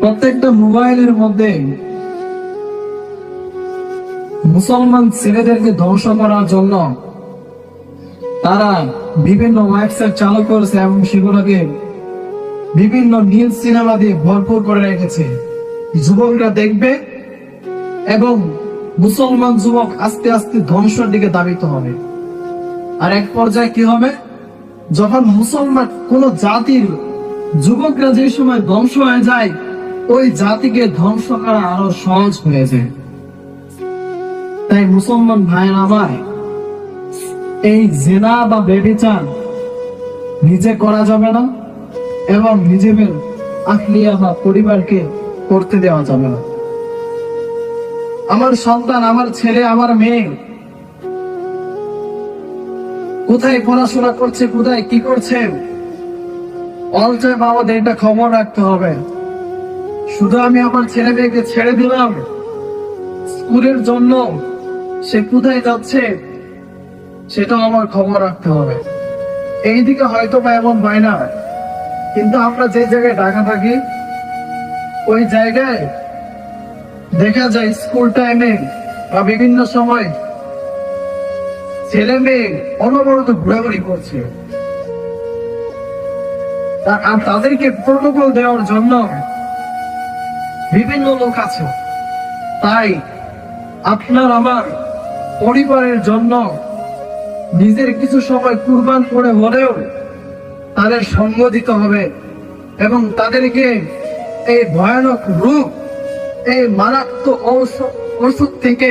প্রত্যেকটা মোবাইলের মধ্যে মুসলমান ছেলেদেরকে ধ্বংস করার জন্য তারা বিভিন্ন ওয়েবসাইট চালু করেছে এবং সেগুলোকে বিভিন্ন নিউজ সিনেমা দিয়ে ভরপুর করে রেখেছে। যুবকরা দেখবে এবং মুসলমান যুবক আস্তে আস্তে ধ্বংসের দিকে ধাবিত হবে। আর এক পর্যায়ে কি হবে, যখন মুসলমান কোন জাতির যুবকরা যে সময় ধ্বংস হয়ে যায়, ওই জাতিকে ধ্বংস করা আরো সহজ হয়ে যায়। তাই মুসলমান ভাইয়ের আমার, এই জিনা বা ব্যভিচার নিজে করা যাবে না এবং নিজেদের আহলিয়া বা পরিবারকে করতে দেওয়া যাবে না। আমার সন্তান, আমার ছেলে, আমার মেয়ে কোথায় পড়াশোনা করছে, কোথায় কি করছে, অল টাইম আমাদের এটা খবর রাখতে হবে। শুধু আমি আমার ছেলে মেয়েকে ছেড়ে দিলাম স্কুলের জন্য, সে কোথায় যাচ্ছে সেটাও আমার খবর রাখতে হবে। এইদিকে হয়তো বা এমন হয় না, কিন্তু আমরা যে জায়গায় ঢাকা থাকি ওই জায়গায় দেখা যায় স্কুল টাইমে বা বিভিন্ন সময় ছেলে মেয়ে অনবরত ঘোরাঘুরি করছে। আর তাদেরকে প্রোটোকল দেওয়ার জন্য বিভিন্ন লোক আছে। তাই আপনার আমার পরিবারের জন্য নিজের কিছু সময় কুরবান করে হলেও তাদের সঙ্গ দিতে হবে এবং তাদেরকে এই ভয়ানক রূপ, এই মারাত্মক ঔষধ থেকে